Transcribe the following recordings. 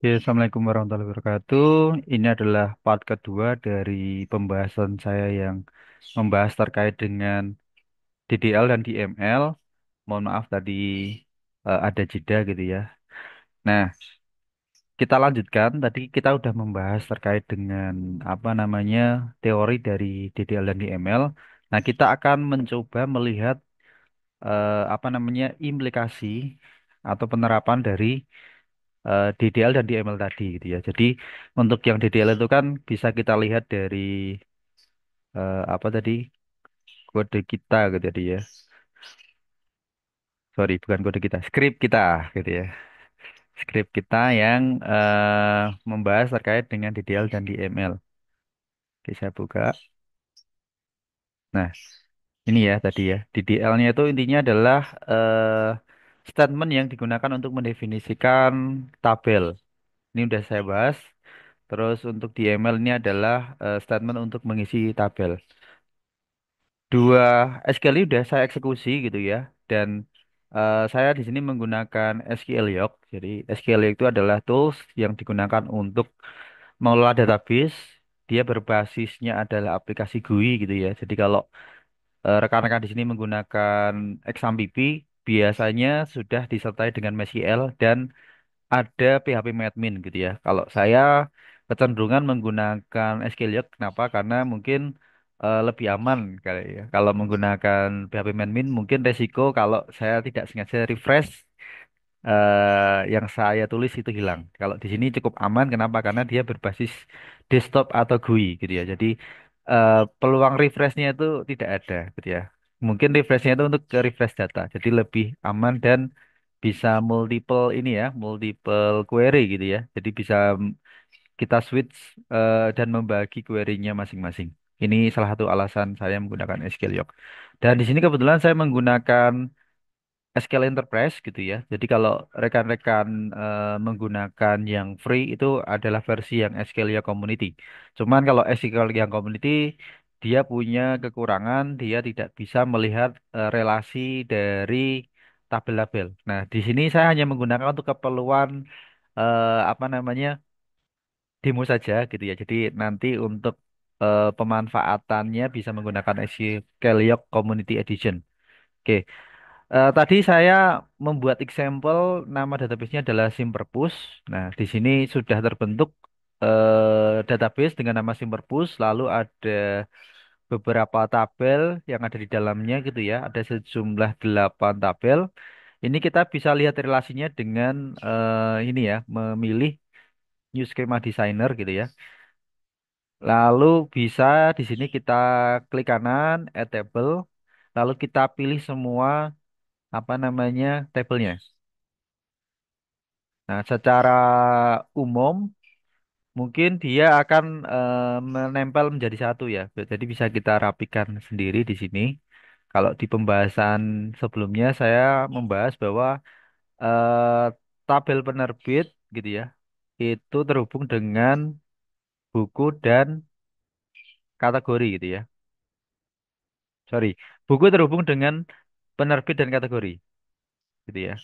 Ya, Assalamualaikum warahmatullahi wabarakatuh. Ini adalah part kedua dari pembahasan saya yang membahas terkait dengan DDL dan DML. Mohon maaf tadi ada jeda gitu ya. Nah, kita lanjutkan. Tadi kita udah membahas terkait dengan apa namanya teori dari DDL dan DML. Nah, kita akan mencoba melihat apa namanya implikasi atau penerapan dari DDL dan DML tadi gitu ya. Jadi untuk yang DDL itu kan bisa kita lihat dari apa tadi kode kita gitu tadi ya. Sorry, bukan kode kita, script kita gitu ya. Script kita yang membahas terkait dengan DDL dan DML. Oke, saya buka. Nah, ini ya tadi ya. DDL-nya itu intinya adalah statement yang digunakan untuk mendefinisikan tabel. Ini udah saya bahas. Terus untuk DML ini adalah statement untuk mengisi tabel. Dua SQL ini udah saya eksekusi gitu ya. Dan saya di sini menggunakan SQLiok. Jadi SQLiok itu adalah tools yang digunakan untuk mengelola database. Dia berbasisnya adalah aplikasi GUI gitu ya. Jadi kalau rekan-rekan di sini menggunakan XAMPP, biasanya sudah disertai dengan MySQL dan ada PHP-admin gitu ya. Kalau saya kecenderungan menggunakan SQLiok, kenapa? Karena mungkin lebih aman kali ya. Kalau menggunakan PHP-admin mungkin resiko kalau saya tidak sengaja refresh yang saya tulis itu hilang. Kalau di sini cukup aman, kenapa? Karena dia berbasis desktop atau GUI gitu ya. Jadi peluang refreshnya itu tidak ada gitu ya. Mungkin refreshnya itu untuk ke refresh data, jadi lebih aman dan bisa multiple ini ya, multiple query gitu ya. Jadi bisa kita switch dan membagi query-nya masing-masing. Ini salah satu alasan saya menggunakan SQLiok. Dan di sini kebetulan saya menggunakan SQL Enterprise gitu ya. Jadi kalau rekan-rekan menggunakan yang free itu adalah versi yang SQL ya Community. Cuman kalau SQL yang Community dia punya kekurangan, dia tidak bisa melihat relasi dari tabel-tabel. Nah, di sini saya hanya menggunakan untuk keperluan apa namanya demo saja gitu ya. Jadi nanti untuk pemanfaatannya bisa menggunakan SQL Yok Community Edition. Oke. Tadi saya membuat example nama database-nya adalah SimPurpose. Nah, di sini sudah terbentuk database dengan nama SimPurpose, lalu ada beberapa tabel yang ada di dalamnya gitu ya. Ada sejumlah 8 tabel. Ini kita bisa lihat relasinya dengan ini ya, memilih New Schema Designer gitu ya. Lalu bisa di sini kita klik kanan, add table, lalu kita pilih semua apa namanya tabelnya. Nah, secara umum mungkin dia akan menempel menjadi satu ya. Jadi bisa kita rapikan sendiri di sini. Kalau di pembahasan sebelumnya saya membahas bahwa eh, tabel penerbit gitu ya, itu terhubung dengan buku dan kategori gitu ya. Sorry, buku terhubung dengan penerbit dan kategori gitu ya.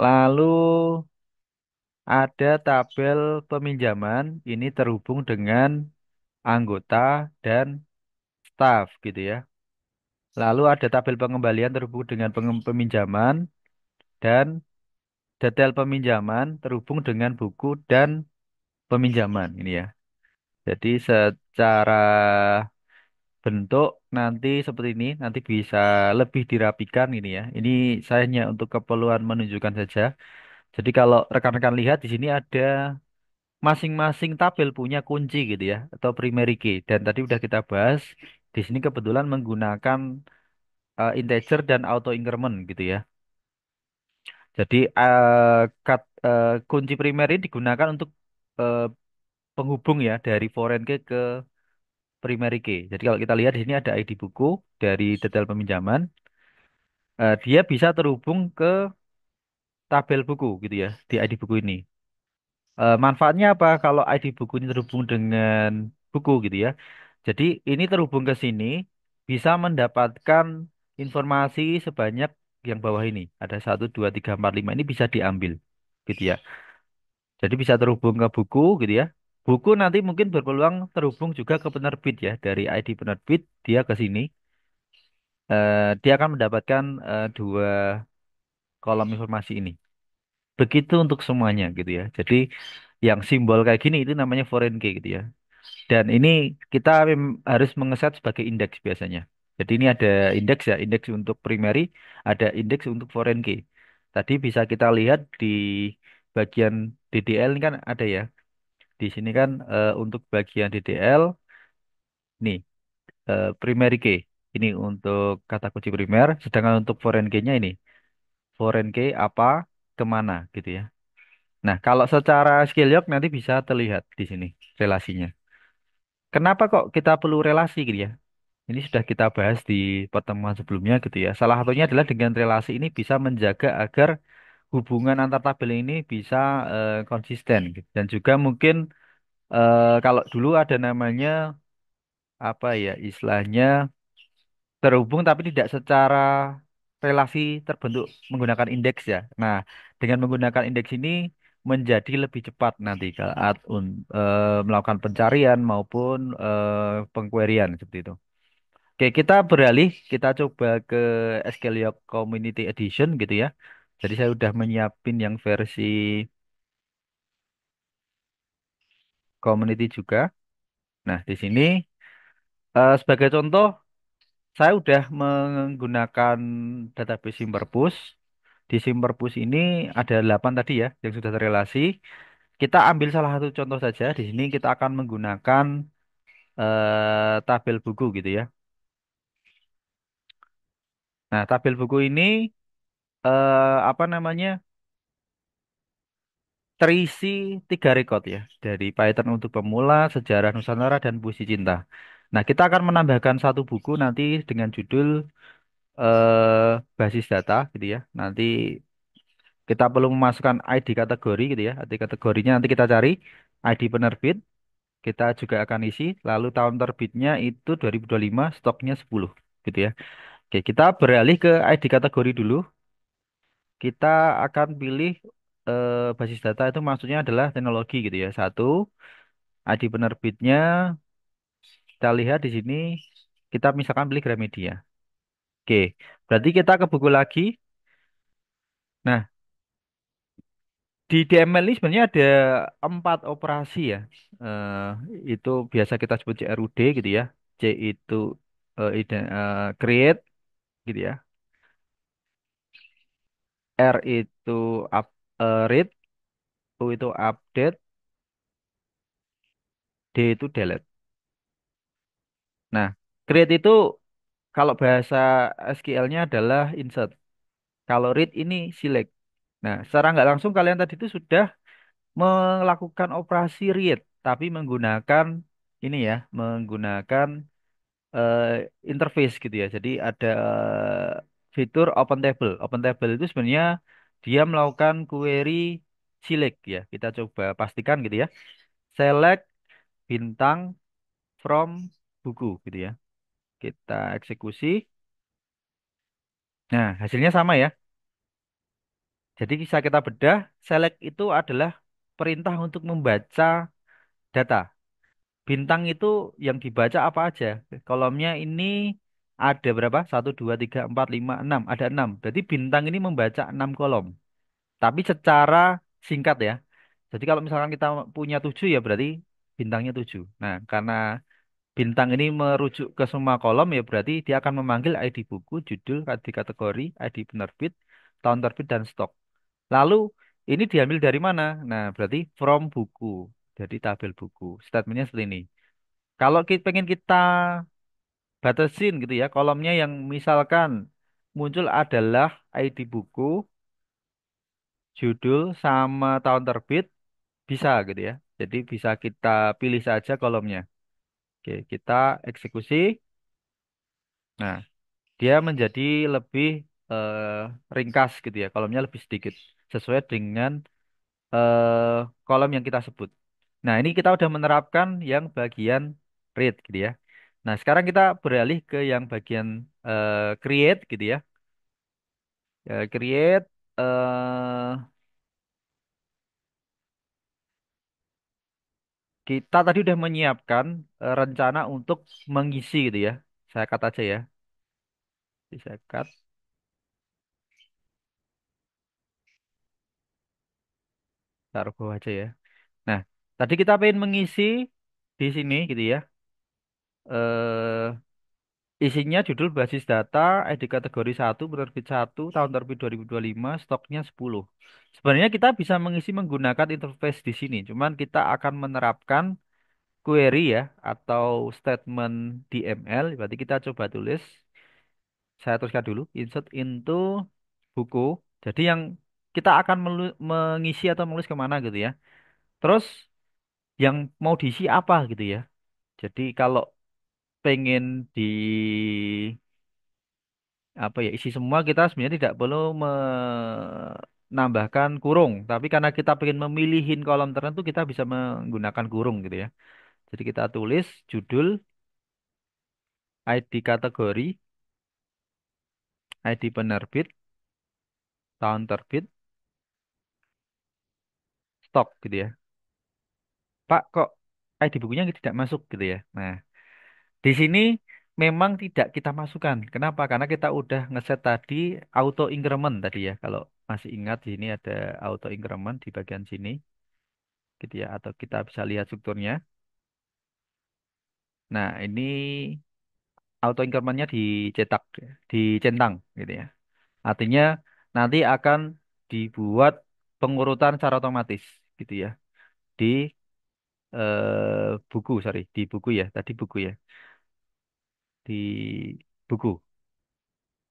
Lalu ada tabel peminjaman ini terhubung dengan anggota dan staff gitu ya. Lalu ada tabel pengembalian terhubung dengan peminjaman dan detail peminjaman terhubung dengan buku dan peminjaman ini ya. Jadi secara bentuk nanti seperti ini nanti bisa lebih dirapikan ini ya. Ini saya hanya untuk keperluan menunjukkan saja. Jadi kalau rekan-rekan lihat di sini ada masing-masing tabel punya kunci gitu ya atau primary key dan tadi udah kita bahas di sini kebetulan menggunakan integer dan auto increment gitu ya. Jadi kunci primer ini digunakan untuk eh, penghubung ya dari foreign key ke primary key. Jadi kalau kita lihat di sini ada ID buku dari detail peminjaman, dia bisa terhubung ke tabel buku gitu ya di ID buku ini. Manfaatnya apa kalau ID buku ini terhubung dengan buku gitu ya. Jadi ini terhubung ke sini bisa mendapatkan informasi sebanyak yang bawah ini. Ada 1, 2, 3, 4, 5 ini bisa diambil gitu ya. Jadi bisa terhubung ke buku gitu ya. Buku nanti mungkin berpeluang terhubung juga ke penerbit ya. Dari ID penerbit dia ke sini. Dia akan mendapatkan dua kolom informasi ini. Begitu untuk semuanya gitu ya. Jadi yang simbol kayak gini itu namanya foreign key gitu ya. Dan ini kita harus mengeset sebagai indeks biasanya. Jadi ini ada indeks ya, indeks untuk primary, ada indeks untuk foreign key. Tadi bisa kita lihat di bagian DDL ini kan ada ya. Di sini kan untuk bagian DDL nih primary key. Ini untuk kata kunci primer, sedangkan untuk foreign key-nya ini foreign key apa kemana gitu ya. Nah, kalau secara skill log nanti bisa terlihat di sini relasinya. Kenapa kok kita perlu relasi gitu ya? Ini sudah kita bahas di pertemuan sebelumnya gitu ya. Salah satunya adalah dengan relasi ini bisa menjaga agar hubungan antar tabel ini bisa konsisten gitu. Dan juga mungkin kalau dulu ada namanya apa ya istilahnya terhubung tapi tidak secara relasi terbentuk menggunakan indeks ya. Nah, dengan menggunakan indeks ini menjadi lebih cepat nanti saat melakukan pencarian maupun pengqueryan seperti itu. Oke, kita beralih, kita coba ke SQLiok Community Edition gitu ya. Jadi saya udah menyiapin yang versi community juga. Nah, di sini sebagai contoh, saya udah menggunakan database Simperpus. Di Simperpus ini ada 8 tadi ya, yang sudah terrelasi. Kita ambil salah satu contoh saja. Di sini kita akan menggunakan tabel buku gitu ya. Nah, tabel buku ini apa namanya? Terisi 3 record ya dari Python untuk pemula, sejarah Nusantara dan puisi cinta. Nah, kita akan menambahkan satu buku nanti dengan judul basis data gitu ya. Nanti kita perlu memasukkan ID kategori gitu ya. ID kategorinya nanti kita cari ID penerbit, kita juga akan isi. Lalu tahun terbitnya itu 2025, stoknya 10 gitu ya. Oke, kita beralih ke ID kategori dulu. Kita akan pilih basis data itu maksudnya adalah teknologi gitu ya. Satu, ID penerbitnya kita lihat di sini kita misalkan pilih Gramedia. Oke, berarti kita ke buku lagi. Nah, di DML ini sebenarnya ada 4 operasi ya. Eh, itu biasa kita sebut CRUD gitu ya. C itu create gitu ya. R itu read, U itu update, D itu delete. Nah, create itu kalau bahasa SQL-nya adalah insert. Kalau read ini select. Nah, secara nggak langsung kalian tadi itu sudah melakukan operasi read, tapi menggunakan ini ya, menggunakan eh, interface gitu ya. Jadi ada fitur open table. Open table itu sebenarnya dia melakukan query select ya. Kita coba pastikan gitu ya. Select bintang from buku gitu ya. Kita eksekusi. Nah, hasilnya sama ya. Jadi bisa kita bedah, select itu adalah perintah untuk membaca data. Bintang itu yang dibaca apa aja? Kolomnya ini ada berapa? Satu, 2, 3, 4, 5, 6. Ada 6. Berarti bintang ini membaca 6 kolom. Tapi secara singkat ya. Jadi kalau misalkan kita punya 7 ya berarti bintangnya 7. Nah, karena bintang ini merujuk ke semua kolom ya berarti dia akan memanggil ID buku, judul, ID kategori, ID penerbit, tahun terbit, dan stok. Lalu ini diambil dari mana? Nah, berarti from buku. Jadi tabel buku. Statementnya seperti ini. Kalau kita pengen kita batasin gitu ya, kolomnya yang misalkan muncul adalah ID buku, judul, sama tahun terbit, bisa gitu ya. Jadi bisa kita pilih saja kolomnya. Oke, kita eksekusi. Nah, dia menjadi lebih ringkas gitu ya, kolomnya lebih sedikit. Sesuai dengan kolom yang kita sebut. Nah, ini kita udah menerapkan yang bagian read gitu ya. Nah, sekarang kita beralih ke yang bagian create gitu ya. Create kita tadi udah menyiapkan rencana untuk mengisi gitu ya. Saya cut aja ya. Saya cut, taruh bawah aja ya. Nah, tadi kita pengen mengisi di sini gitu ya. Eh Isinya judul basis data, ID kategori satu penerbit satu tahun terbit 2025, stoknya 10. Sebenarnya kita bisa mengisi menggunakan interface di sini, cuman kita akan menerapkan query ya atau statement DML. Berarti kita coba tulis, saya tuliskan dulu, insert into buku. Jadi yang kita akan mengisi atau menulis kemana gitu ya. Terus yang mau diisi apa gitu ya. Jadi kalau pengen di apa ya isi semua kita sebenarnya tidak perlu menambahkan kurung, tapi karena kita pengen memilihin kolom tertentu kita bisa menggunakan kurung gitu ya. Jadi kita tulis judul, ID kategori, ID penerbit, tahun terbit, stok gitu ya. Pak, kok ID bukunya tidak masuk gitu ya. Nah, di sini memang tidak kita masukkan. Kenapa? Karena kita udah ngeset tadi auto increment tadi ya. Kalau masih ingat di sini ada auto increment di bagian sini gitu ya. Atau kita bisa lihat strukturnya. Nah, ini auto incrementnya dicetak, dicentang gitu ya. Artinya nanti akan dibuat pengurutan secara otomatis gitu ya di buku, sorry, di buku ya. Tadi buku ya, di buku.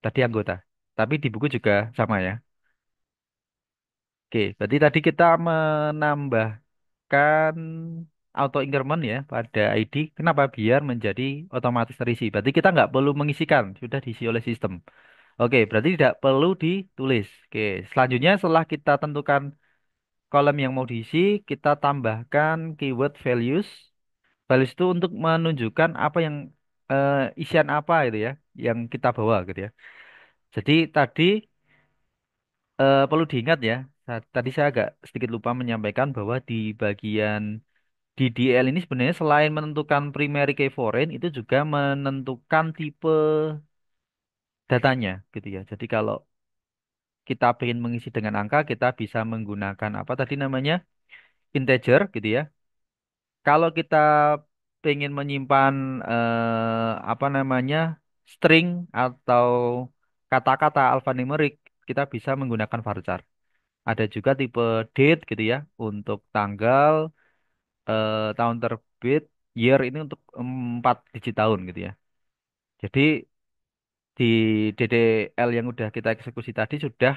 Tadi anggota. Tapi di buku juga sama ya. Oke, berarti tadi kita menambahkan auto increment ya pada ID. Kenapa? Biar menjadi otomatis terisi. Berarti kita nggak perlu mengisikan, sudah diisi oleh sistem. Oke, berarti tidak perlu ditulis. Oke, selanjutnya setelah kita tentukan kolom yang mau diisi, kita tambahkan keyword values. Values itu untuk menunjukkan apa yang isian apa itu ya, yang kita bawa gitu ya. Jadi tadi perlu diingat ya, tadi saya agak sedikit lupa menyampaikan bahwa di bagian DDL ini sebenarnya selain menentukan primary key foreign, itu juga menentukan tipe datanya gitu ya. Jadi kalau kita ingin mengisi dengan angka, kita bisa menggunakan apa tadi namanya integer gitu ya. Kalau kita pengen menyimpan apa namanya string atau kata-kata alphanumerik, kita bisa menggunakan varchar. Ada juga tipe date gitu ya untuk tanggal, tahun terbit, year ini untuk 4 digit tahun gitu ya. Jadi di DDL yang udah kita eksekusi tadi sudah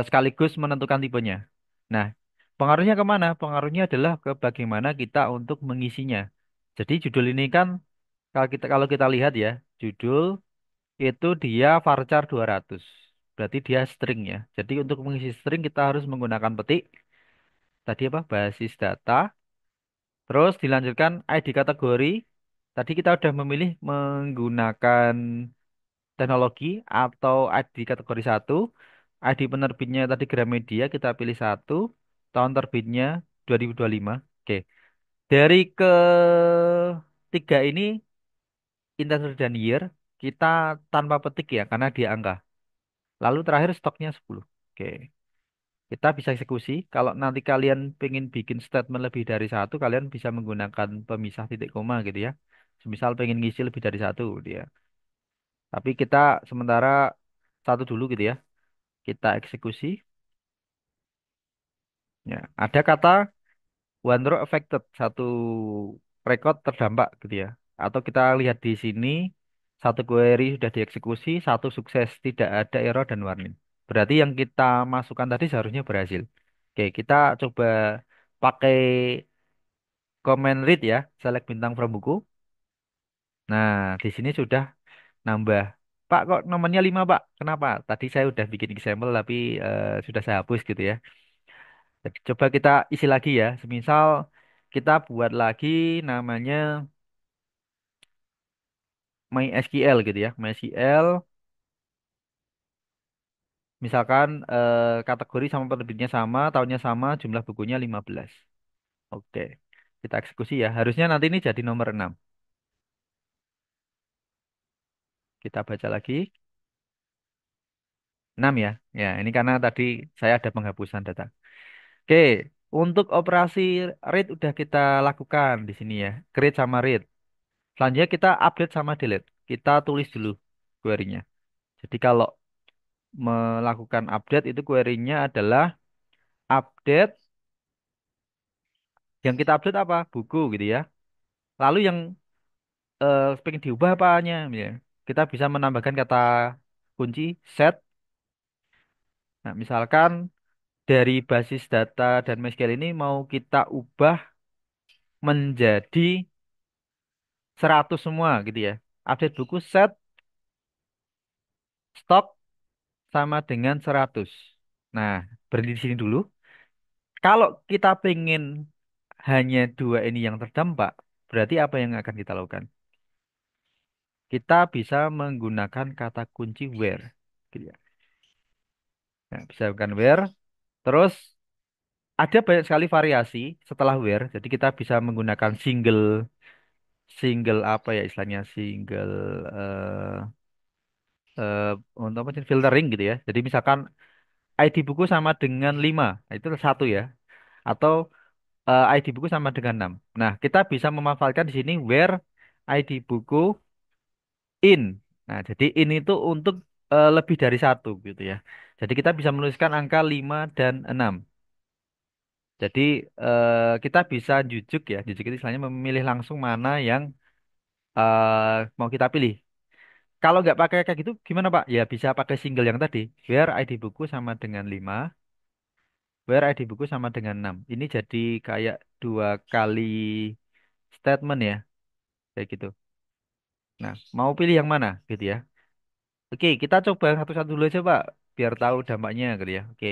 sekaligus menentukan tipenya. Nah, pengaruhnya kemana? Pengaruhnya adalah ke bagaimana kita untuk mengisinya. Jadi judul ini kan kalau kita lihat ya, judul itu dia varchar 200. Berarti dia string ya. Jadi untuk mengisi string kita harus menggunakan petik tadi apa? Basis data. Terus dilanjutkan ID kategori. Tadi kita udah memilih menggunakan teknologi atau ID kategori satu. ID penerbitnya tadi Gramedia kita pilih satu. Tahun terbitnya 2025. Oke. Dari ketiga ini integer dan year kita tanpa petik ya karena dia angka. Lalu terakhir stoknya 10. Oke. Kita bisa eksekusi. Kalau nanti kalian pengen bikin statement lebih dari satu, kalian bisa menggunakan pemisah titik koma gitu ya. Misal pengen ngisi lebih dari satu dia. Tapi kita sementara satu dulu gitu ya. Kita eksekusi. Ya, ada kata one row affected, satu record terdampak gitu ya. Atau kita lihat di sini satu query sudah dieksekusi, satu sukses, tidak ada error dan warning. Berarti yang kita masukkan tadi seharusnya berhasil. Oke, kita coba pakai command read ya, select bintang from buku. Nah, di sini sudah nambah. Pak, kok nomornya 5 Pak? Kenapa? Tadi saya udah bikin example tapi sudah saya hapus gitu ya. Jadi coba kita isi lagi ya. Semisal kita buat lagi namanya MySQL gitu ya. MySQL misalkan kategori sama penerbitnya sama, tahunnya sama, jumlah bukunya 15. Oke. Kita eksekusi ya. Harusnya nanti ini jadi nomor 6. Kita baca lagi. 6 ya. Ya, ini karena tadi saya ada penghapusan data. Oke, untuk operasi read udah kita lakukan di sini ya. Create sama read. Selanjutnya kita update sama delete. Kita tulis dulu query-nya. Jadi kalau melakukan update itu query-nya adalah update. Yang kita update apa? Buku gitu ya. Lalu yang pengen diubah apanya? Ya. Kita bisa menambahkan kata kunci set. Nah, misalkan dari basis data dan MySQL ini mau kita ubah menjadi 100 semua gitu ya. Update buku set stok sama dengan 100. Nah, berhenti di sini dulu. Kalau kita pengen hanya dua ini yang terdampak, berarti apa yang akan kita lakukan? Kita bisa menggunakan kata kunci where. Gitu ya. Nah, bisa menggunakan where. Terus ada banyak sekali variasi setelah where. Jadi kita bisa menggunakan single single apa ya istilahnya single eh, untuk apa sih filtering gitu ya. Jadi misalkan ID buku sama dengan 5, nah, itu satu ya. Atau ID buku sama dengan 6. Nah, kita bisa memanfaatkan di sini where ID buku in. Nah, jadi in itu untuk lebih dari satu gitu ya. Jadi kita bisa menuliskan angka 5 dan 6. Jadi kita bisa jujuk ya. Jujuk itu istilahnya memilih langsung mana yang mau kita pilih. Kalau nggak pakai kayak gitu, gimana Pak? Ya bisa pakai single yang tadi. Where ID buku sama dengan 5, where ID buku sama dengan 6. Ini jadi kayak dua kali statement ya, kayak gitu. Nah, mau pilih yang mana gitu ya. Oke, kita coba satu-satu dulu aja Pak, biar tahu dampaknya gitu ya. Oke,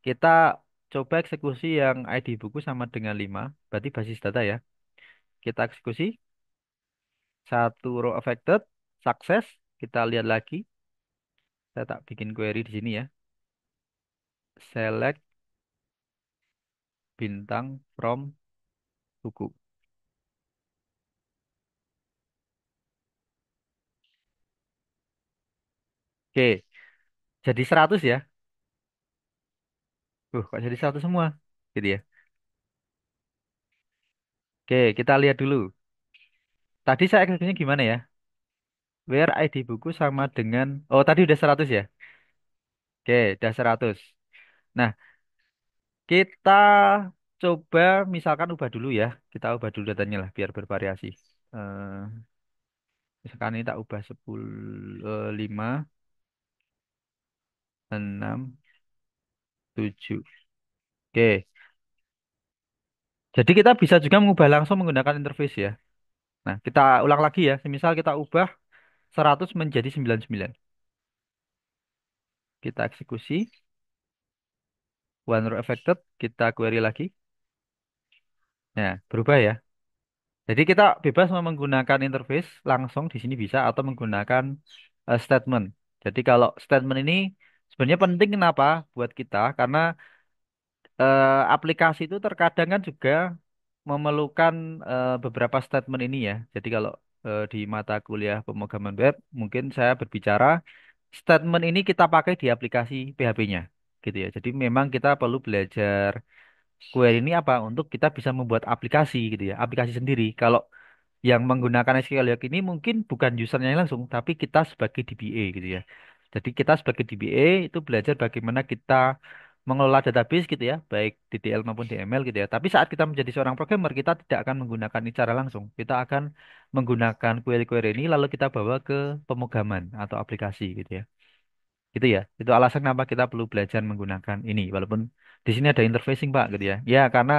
kita coba eksekusi yang ID buku sama dengan 5, berarti basis data ya. Kita eksekusi, satu row affected, sukses. Kita lihat lagi, saya tak bikin query di sini ya. Select bintang from buku. Oke, jadi 100 ya. Kok jadi 100 semua? Gitu ya. Oke, kita lihat dulu. Tadi saya eksekusinya gimana ya? Where ID buku sama dengan... Oh, tadi udah 100 ya? Oke, udah 100. Nah, kita coba misalkan ubah dulu ya. Kita ubah dulu datanya lah biar bervariasi. Eh, misalkan ini tak ubah 10, 5, 6, 7. Oke, jadi kita bisa juga mengubah langsung menggunakan interface ya. Nah, kita ulang lagi ya. Misal kita ubah 100 menjadi 99. Kita eksekusi. One row affected. Kita query lagi. Nah, berubah ya. Jadi kita bebas mau menggunakan interface langsung di sini bisa atau menggunakan statement. Jadi kalau statement ini sebenarnya penting kenapa buat kita? Karena aplikasi itu terkadang kan juga memerlukan beberapa statement ini ya. Jadi kalau di mata kuliah pemrograman web mungkin saya berbicara statement ini kita pakai di aplikasi PHP-nya gitu ya. Jadi memang kita perlu belajar query ini apa untuk kita bisa membuat aplikasi gitu ya, aplikasi sendiri. Kalau yang menggunakan SQL Lite ini mungkin bukan usernya langsung, tapi kita sebagai DBA gitu ya. Jadi kita sebagai DBA itu belajar bagaimana kita mengelola database gitu ya, baik DDL maupun DML gitu ya. Tapi saat kita menjadi seorang programmer, kita tidak akan menggunakan ini secara langsung. Kita akan menggunakan query-query ini lalu kita bawa ke pemrograman atau aplikasi gitu ya. Gitu ya. Itu alasan kenapa kita perlu belajar menggunakan ini. Walaupun di sini ada interfacing Pak gitu ya. Ya karena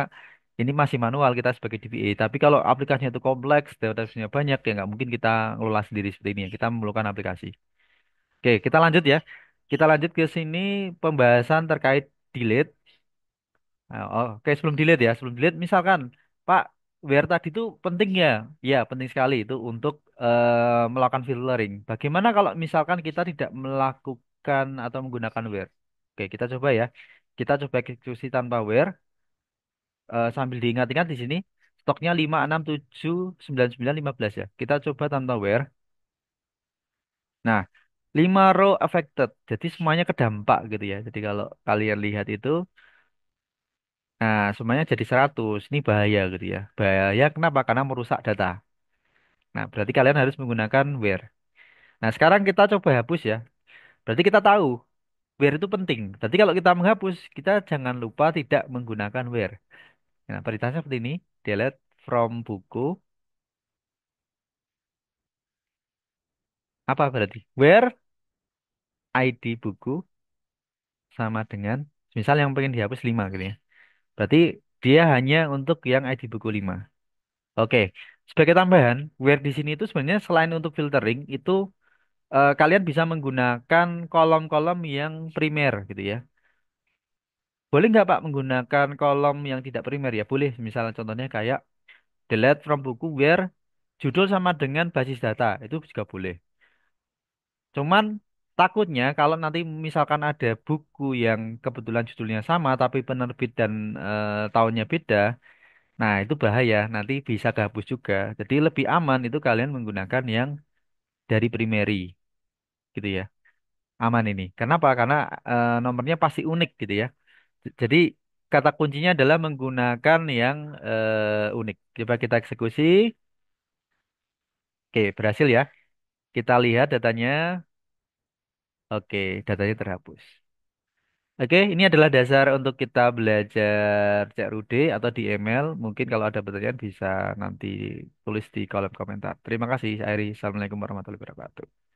ini masih manual kita sebagai DBA. Tapi kalau aplikasinya itu kompleks, database-nya banyak ya nggak mungkin kita ngelola sendiri seperti ini ya. Kita memerlukan aplikasi. Oke, kita lanjut ya. Kita lanjut ke sini pembahasan terkait delete. Nah, oke, sebelum delete ya, sebelum delete misalkan Pak, where tadi itu penting ya? Ya, penting sekali itu untuk melakukan filtering. Bagaimana kalau misalkan kita tidak melakukan atau menggunakan where? Oke, kita coba ya. Kita coba eksekusi tanpa where sambil diingat-ingat di sini stoknya 5, 6, 7, 9, 9, 15 ya. Kita coba tanpa where. Nah, 5 row affected. Jadi semuanya kedampak gitu ya. Jadi kalau kalian lihat itu, nah semuanya jadi 100. Ini bahaya gitu ya. Bahaya kenapa? Karena merusak data. Nah, berarti kalian harus menggunakan where. Nah, sekarang kita coba hapus ya. Berarti kita tahu where itu penting. Jadi kalau kita menghapus, kita jangan lupa tidak menggunakan where. Nah, perintahnya seperti ini. Delete from buku. Apa berarti? Where ID buku sama dengan, misal yang pengen dihapus 5 gitu ya. Berarti dia hanya untuk yang ID buku 5. Oke. Sebagai tambahan, where di sini itu sebenarnya selain untuk filtering, itu kalian bisa menggunakan kolom-kolom yang primer gitu ya. Boleh nggak Pak menggunakan kolom yang tidak primer ya? Boleh. Misalnya contohnya kayak delete from buku where judul sama dengan basis data. Itu juga boleh. Cuman takutnya kalau nanti misalkan ada buku yang kebetulan judulnya sama tapi penerbit dan tahunnya beda, nah itu bahaya. Nanti bisa kehapus juga. Jadi lebih aman itu kalian menggunakan yang dari primary gitu ya. Aman ini. Kenapa? Karena nomornya pasti unik gitu ya. Jadi kata kuncinya adalah menggunakan yang unik. Coba kita eksekusi. Oke, berhasil ya. Kita lihat datanya. Oke, datanya terhapus. Oke, ini adalah dasar untuk kita belajar CRUD atau di email. Mungkin kalau ada pertanyaan bisa nanti tulis di kolom komentar. Terima kasih, Airi. Assalamualaikum warahmatullahi wabarakatuh.